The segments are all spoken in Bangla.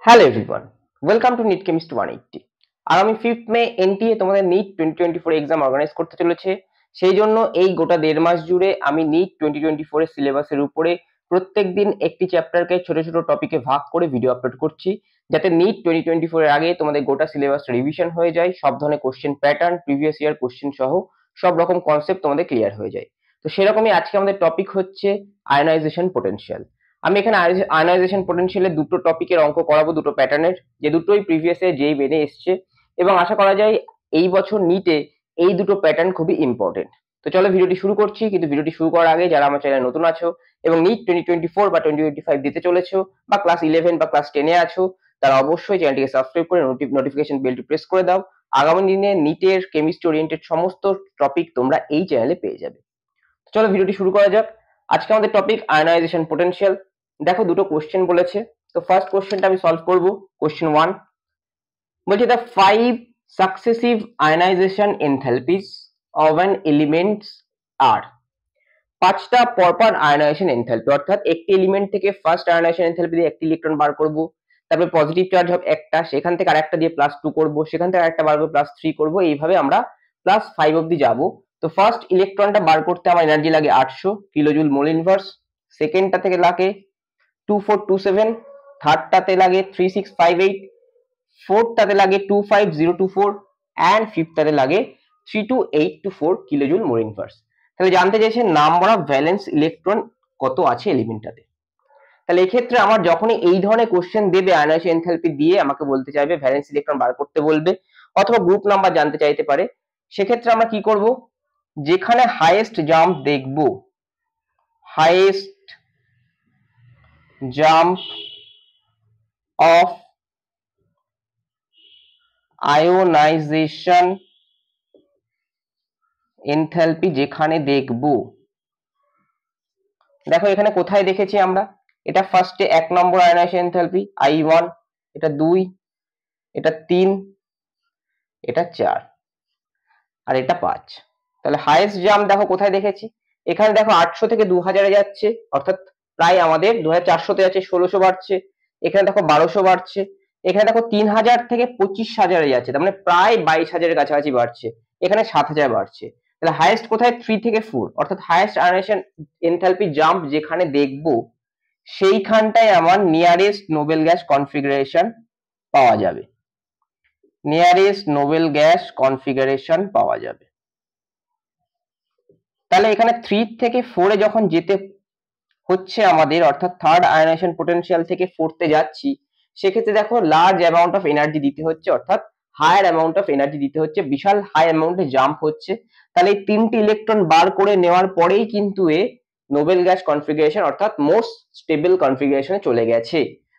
Hello everyone, welcome to NEET chemistry 180। আগামী 5 মে এনটিএ তোমাদের নিট 2024 এক্সাম অর্গানাইজ করতে চলেছে। সেই জন্য এই গোটা 1.5 মাস জুড়ে আমি নিট 2024 এর সিলেবাসের উপরে প্রত্যেকদিন একটি চ্যাপ্টারকে ছোট ছোট টপিকে ভাগ করে ভিডিও আপলোড করছি, যাতে নিট 2024 এর আগে তোমাদের গোটা সিলেবাস রিভিশন হয়ে যায়, সব ধরনের question pattern, previous year question সহ সব রকম কনসেপ্ট তোমাদের ক্লিয়ার হয়ে যায়। তো সেরকমই আজকে আমাদের টপিক হচ্ছে আয়নাইজেশন পোটেনশিয়াল। আমি এখানে আয়নাইজেশন পোটেনশিয়ালের দুটো টপিকের অঙ্ক করাবো, দুটো প্যাটার্নের, যে দুটোই প্রিভিয়াস এ যেই বেনে এসছে, এবং আশা করা যায় এই বছর নিটে এই দুটো প্যাটার্ন খুবই ইম্পর্টেন্ট। তো চলো ভিডিওটি শুরু করছি, কিন্তু ভিডিওটি শুরু করার আগে যারা আমার চ্যানেলে নতুন আছো এবং নিট 2024 বা 2025 দিতে চলেছো, বা ক্লাস 11 বা ক্লাস 10 এ আছো, তারা অবশ্যই চ্যানেলটিকে সাবস্ক্রাইব করে নোটিফিকেশন বেলটি প্রেস করে দাও। আগামী দিনে নিটের কেমিস্ট্রি ওরিয়েন্টেড সমস্ত টপিক তোমরা এই চ্যানেলে পেয়ে যাবে। চলো ভিডিওটি শুরু করা যাক। আজকে আমাদের টপিক আয়নাইজেশন পোটেনশিয়াল। দেখো দুটো কোশ্চেন বলেছে, তো ফার্স্ট কোশ্চেনটা আমি সলভ করব। কোশ্চেন 1 বলছে the 5 successive ionization enthalpies of an elements are. পাঁচটা পরপর আয়নাইজেশন এনথালপি, অর্থাৎ একটি এলিমেন্ট থেকে ফার্স্ট আয়নাইজেশন এনথালপি দিয়ে একটি ইলেকট্রন বার করব, তারপর পজিটিভ চার্জ হবে একটা, সেখান থেকে আরেকটা দিয়ে +2 করব, সেখান থেকে আরেকটা বার করে +3 করব, এইভাবে আমরা +5 অবধি যাব। তো ফার্স্ট ইলেকট্রনটা বার করতে আমার এনার্জি লাগে 800 কিলোজুল মোল ইনভার্স, সেকেন্ডটা থেকে লাগে 2427, থার্ডটাতে লাগে 3658, ফোর্থটাতে লাগে 25024 এন্ড ফিফথটাতে লাগে 32824 কিলোজুল মোল ইনভার্স। তাহলে জানতে চাইছে নাম্বার অফ ভ্যালেন্স ইলেকট্রন কত আছে এলিমেন্টটাতে। তাহলে এই ক্ষেত্রে আমার যখনই এই ধরনের কোশ্চেন দেবে আয়নাইজেশন এনথালপি দিয়ে, আমাকে বলতে চাইবে ভ্যালেন্স ইলেকট্রন বার করতে বলবে, অথবা গ্রুপ নাম্বার জানতে চাইতে পারে, সেক্ষেত্রে আমরা কি করব, যেখানে হাইয়েস্ট জাম্প দেখব, highest jump of ionisation enthalpy যেখানে দেখব, দেখো এখানে কোথায় দেখেছি আমরা, এটা ফার্স্টে 1 নম্বর আয়নাইজেশন এনথালপি I1, এটা 2, এটা 3, এটা 4, আর এটা 5। তাহলে হাইয়েস্ট জাম্প দেখো কোথায় দেখেছি, এখানে দেখো 800 থেকে 2000 এ যাচ্ছে, অর্থাৎ প্রায় আমাদের 2400 তে যাচ্ছে, 1600 বাড়ছে, এখানে দেখো 1200 বাড়ছে, এখানে দেখো 3000 থেকে 25000 এ যাচ্ছে, তার মানে প্রায় 22000 এর কাছাকাছি বাড়ছে, এখানে 7000 বাড়ছে। তাহলে হাইয়েস্ট কোথায়, 3 থেকে 4, অর্থাৎ হাইয়েস্ট আয়নাইজেশন এনথালপি জাম্প যেখানে দেখব সেইখানটায় আমার নিয়ারেস্ট নোবেল গ্যাস কনফিগারেশন পাওয়া যাবে, নিয়ারেস্ট নোবেল গ্যাস কনফিগারেশন পাওয়া যাবে। তাহলে এখানে 3 থেকে 4 এ যখন যেতে হচ্ছে আমাদের, অর্থাৎ থার্ড আয়নাইজেশন পোটেনশিয়াল থেকে 4তে যাচ্ছি, সেক্ষেত্রে দেখো লার্জ অ্যামাউন্ট অফ এনার্জি দিতে হচ্ছে, অর্থাৎ হায়ার অ্যামাউন্ট অফ এনার্জি দিতে হচ্ছে, বিশাল হাই অ্যামাউন্টে জাম্প হচ্ছে। তাহলে এই তিনটি ইলেকট্রন বার করে নেওয়ার পরেই কিন্তু এ নোবেল গ্যাস কনফিগারেশন অর্থাৎ মোস্ট স্টেবল কনফিগারেশনে চলে গেছে।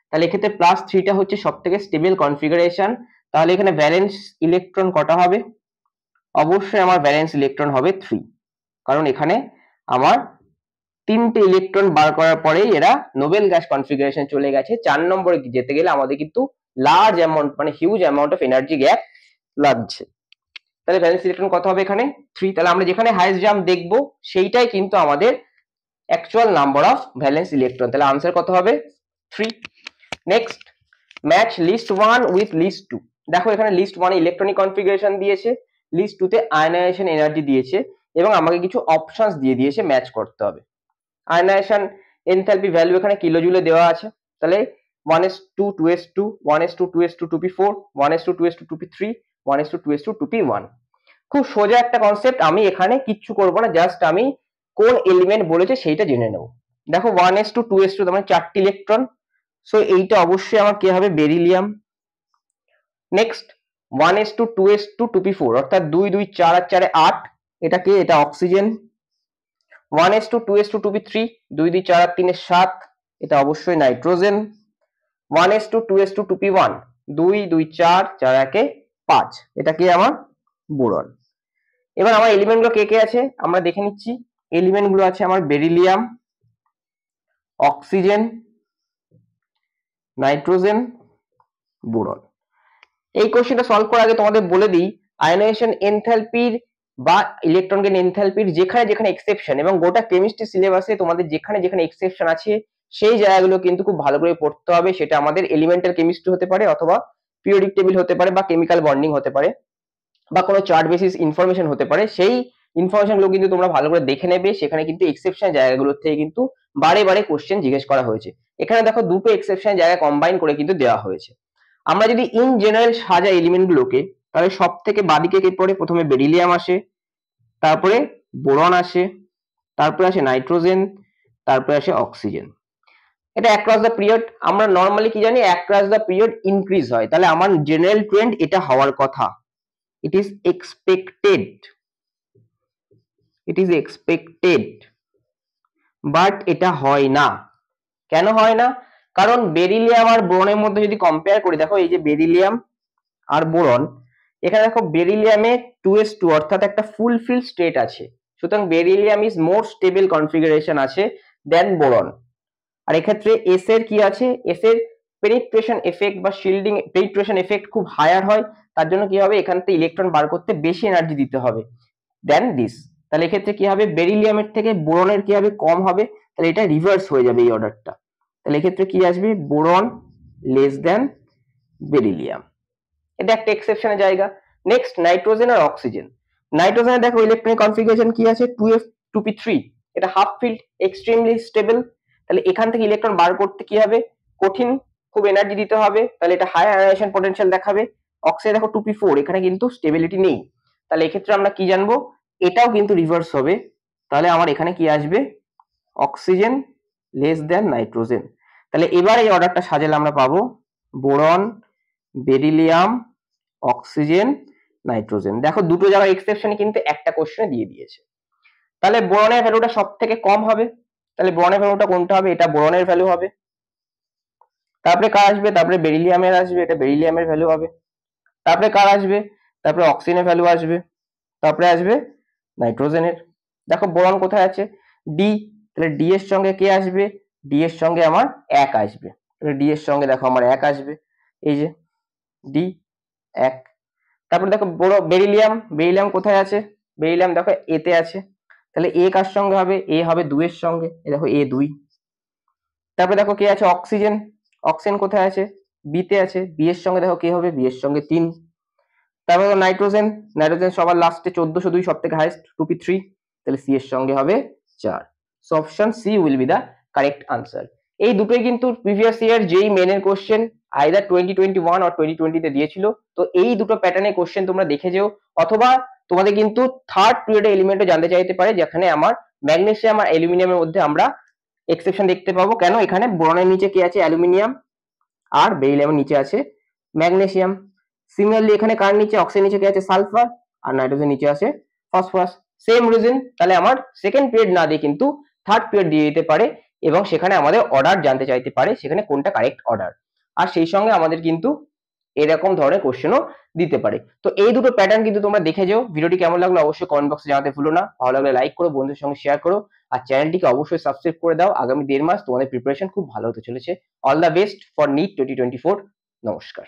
তাহলে এক্ষেত্রে +3টা হচ্ছে সব থেকে স্টেবল কনফিগারেশন। তাহলে এখানে ভ্যালেন্স ইলেকট্রন কটা হবে, অবশ্যই আমার ভ্যালেন্স ইলেকট্রন হবে 3, কারণ এখানে আমার তিনটে ইলেকট্রন বার করার পরেই এরা নোবেল গ্যাস কনফিগারেশন চলে গেছে। 4 নম্বরে যেতে গেলে আমাদের কিন্তু লার্জ অ্যামাউন্ট মানে huge amount of energy gap লাগছে। তাহলে ভ্যালেন্স ইলেকট্রন কত হবে এখানে 3। তাহলে আমরা যেখানে হাইয়েস্ট জাম্প দেখব সেইটাই কিন্তু আমাদের actual number of valence electron. তাহলে আনসার কত হবে 3। Next, match list 1 with list 2। দেখো এখানে লিস্ট 1 এ ইলেকট্রনিক কনফিগারেশন দিয়েছে, লিস্ট 2 তে আয়নাইজেশন এনার্জি দিয়েছে, এবং আমাকে কিছু অপশনস দিয়ে দিয়েছে ম্যাচ করতে হবে। আয়নাইজেশন এনথালপি ভ্যালু এখানে কিলোজুলে দেওয়া আছে, তাহলে 1s2 2s2 1s2 2s2 2p4 1s2 2s2 2p3 1s2 2s2 2p1। খুব সোজা একটা কনসেপ্ট, আমি এখানে কিচ্ছু করব না, জাস্ট আমি কোন এলিমেন্ট বলেছে সেইটা জেনে নেব। দেখো 1s2 2s2 তার মানে 4টি ইলেকট্রন, সো এইটা অবশ্যই আমার কি হবে, beryllium. Next 1s2 2s2 2p4, অর্থাৎ 2 2 4 আর 4 8, এটা কি, এটা অক্সিজেন। 1s2 2s2 2p3 2 2 4 আর 3 7, এটা অবশ্যই নাইট্রোজেন। 1s2 2s2 2p1 2 2 4 4 1 5, এটা কি আমার বোরন। এবার আমার এলিমেন্ট গুলো কে কে আছে আমরা দেখে নিচ্ছি। এলিমেন্ট গুলো আছে আমার বেরিলিয়াম, অক্সিজেন, নাইট্রোজেন, বোরন। এই কোশ্চেনটা সলভ করার আগে তোমাদের বলে দিই, আয়নাইজেশন এনথালপির বা ইলেকট্রন গেইন এনথালপির যেখানে যেখানে এক্সেপশন, এবং গোটা কেমিস্ট্রি সিলেবাসে তোমাদের যেখানে যেখানে এক্সেপশন আছে সেই জায়গাগুলো কিন্তু খুব ভালো করে পড়তে হবে। সেটা আমাদের এলিমেন্টাল কেমিস্ট্রি হতে পারে, অথবা পিরিয়ডিক টেবিল হতে পারে, বা কেমিক্যাল বন্ডিং হতে পারে, বা কোনো চার্ট বেসিস ইনফরমেশন হতে পারে। সেই ইনফরমেশন গুলো কিন্তু তোমরা ভালো করে দেখে নেবে। সেখানে কিন্তু এক্সেপশন জায়গাগুলোর থেকে কিন্তু বারে বারে কোশ্চেন জিজ্ঞেস করা হয়েছে। এখানে দেখো দুটো এক্সেপশন জায়গা কম্বাইন করে কিন্তু দেওয়া হয়েছে। আমরা যদি ইন জেনারেল সাজাই এলিমেন্ট গুলোকে, তাহলে সব থেকে বাদিকে কি পড়ে? প্রথমে বেরিলিয়াম আসে, তারপরে বোরন আসে, তারপরে আসে নাইট্রোজেন, তারপরে আসে অক্সিজেন। এটা অ্যাক্রস দ্য পিরিয়ড আমরা নর্মালি কি জানি, অ্যাক্রস দ্য পিরিয়ড ইনক্রিজ হয়। তাহলে আমার জেনারেল ট্রেন্ড এটা হওয়ার কথা, it is expected, it is expected, but এটা হয় না। কেন হয় না? কারণ বেরিলিয়াম আর বোরনের মধ্যে যদি কম্পেয়ার করি, দেখো এই যে বেরিলিয়াম আর বোরন, এখানে দেখো বেরিলিয়ামে 2s2 অর্থাৎ একটা ফুলফিল স্টেট আছে। সুতরাং beryllium is more stable configuration আছে দেন বোরন। আর এক্ষেত্রে এস এর কি আছে, এস এর পেনিট্রেশন এফেক্ট বা শিল্ডিং পেনিট্রেশন এফেক্ট খুব হায়ার হয়। তার জন্য কি হবে, এখান থেকে ইলেকট্রন বার করতে বেশি এনার্জি দিতে হবে দেন দিস। তাহলে এক্ষেত্রে কি হবে, বেরিলিয়ামের থেকে বোরনের কি হবে, কম হবে। তাহলে এটা রিভার্স হয়ে যাবে এই অর্ডারটা। তাহলে এক্ষেত্রে কি আসবে, বোরন লেস দেন বেরিলিয়াম। এটা একটা এক্সেপশনের জায়গা। নেক্সট নাইট্রোজেন আর অক্সিজেন। নাইট্রোজেনে দেখো ইলেকট্রনিক কনফিগারেশন কি আছে, 2f2p3, এটা হাফ ফিল্ড, এক্সট্রিমলি স্টেবল। তাহলে এখান থেকে ইলেকট্রন বার করতে কি হবে, কঠিন, খুব এনার্জি দিতে হবে। তাহলে এটা হাই আয়োনাইজেশন পটেনশিয়াল দেখাবে। অক্সিজেন দেখো 2p4, এখানে কিন্তু স্টেবিলিটি নেই। তাহলে এক্ষেত্রে আমরা কি জানবো, এটাও কিন্তু রিভার্স হবে। তাহলে আমার এখানে কি আসবে, অক্সিজেন লেস দেন নাইট্রোজেন। তাহলে এবার এই অর্ডারটা সাজালে আমরা পাবো বোরন, বেরিলিয়াম, অক্সিজেন, নাইট্রোজেন। দেখো দুটো জায়গায় এক্সেপশন কিন্তু একটা কোশ্চেনে দিয়ে দিয়েছে। তাহলে বোরনের ভ্যালুটা সব থেকে কম হবে। তাহলে বোরনের ভ্যালুটা কোনটা হবে, এটা বোরনের ভ্যালু হবে। তারপরে কার আসবে, তারপরে বেরিলিয়ামের আসবে, এটা বেরিলিয়ামের ভ্যালু হবে। তারপরে কার আসবে, তারপরে অক্সিজেনের ভ্যালু আসবে। তারপরে আসবে নাইট্রোজেনের। দেখো বোরন কোথায় আছে, ডি। তাহলে ডি এর সঙ্গে কে আসবে, ডি এর সঙ্গে আমার 1 আসবে। তাহলে ডি এর সঙ্গে দেখো আমার 1 আসবে, এই যে ডি 1। তারপরে দেখো বড় বেরিলিয়াম, বেরিলিয়াম কোথায় আছে, বেরিলিয়াম দেখো এ তে আছে। তাহলে এ কার সঙ্গে হবে, এ হবে 2 এর সঙ্গে, এই দেখো এ 2। তারপরে দেখো কে আছে, অক্সিজেন, অক্সিজেন কোথায় আছে, বি তে আছে, বি এর সঙ্গে দেখো কে হবে, বি এর সঙ্গে 3। তারপরে নাইট্রোজেন, নাইট্রোজেন সবার লাস্টে 1402, সব থেকে হাইয়েস্ট 2p3। তাহলে সি এর সঙ্গে হবে 4। So option C will be the correct answer. এই দুটোই কিন্তু প্রিভিয়াস ইয়ার যেই মেনের কোশ্চেন আইদার 2021 আর 2020 তে দিয়েছিল। তো এই দুটো প্যাটার্নের কোশ্চেন তোমরা দেখে যেও, অথবা তোমাদের কিন্তু থার্ড পিরিয়ডে এলিমেন্টও জানতে চাইতে পারে, যেখানে আমার ম্যাগনেসিয়াম আর অ্যালুমিনিয়ামের মধ্যে আমরা এক্সেপশন দেখতে পাবো। কেন, এখানে বোরনের নিচে কি আছে, অ্যালুমিনিয়াম, আর বেরিলিয়ামের নিচে আছে ম্যাগনেসিয়াম। সিমিলারলি এখানে কার নিচে, অক্সিজেন নিচে কি আছে, সালফার, আর নাইট্রোজেন নিচে আছে ফসফরাস। Same reason. তাহলে আমার সেকেন্ড পিরিয়ড না দিয়ে কিন্তু থার্ড পিরিয়ড দিয়ে দিতে পারে, এবং সেখানে আমাদের অর্ডার জানতে চাইতে পারে, সেখানে কোনটা কারেক্ট অর্ডার। আর সেই সঙ্গে আমাদের কিন্তু এরকম ধরনের কোশ্চেনও দিতে পারে। তো এই দুটো প্যাটার্ন কিন্তু তোমরা দেখে যাও। ভিডিওটি কেমন লাগলো অবশ্যই কমেন্ট বক্সে জানাতে ভুলো না। ভালো লাগলে লাইক করো, বন্ধুদের সঙ্গে শেয়ার করো, আর চ্যানেলটিকে অবশ্যই সাবস্ক্রাইব করে দাও। আগামী 1.5 মাস তোমাদের প্রিপারেশন খুব ভালো হতে চলেছে। All the best for NEET 2024। নমস্কার।